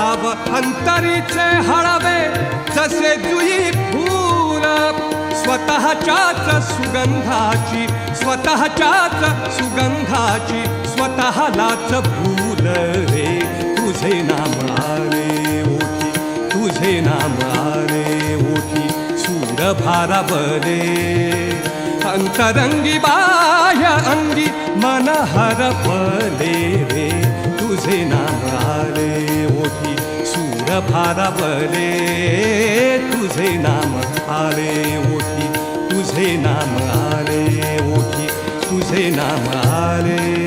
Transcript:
भाव अंतरीचे हळवे जसे जुई फूल स्वतःच्याच सुगंधाची स्वतःलाच भूल रे तुझे नाम आले ओठी तुझे नाम आले ओठी सूर भारावले अंतरंगी बाह्य अंगी मन हरपले रे तुझे नाम आले ओठी सूर भारावले तुझे नाम आले ओठी तुझे नाम आले ओठी तुझे नाम आले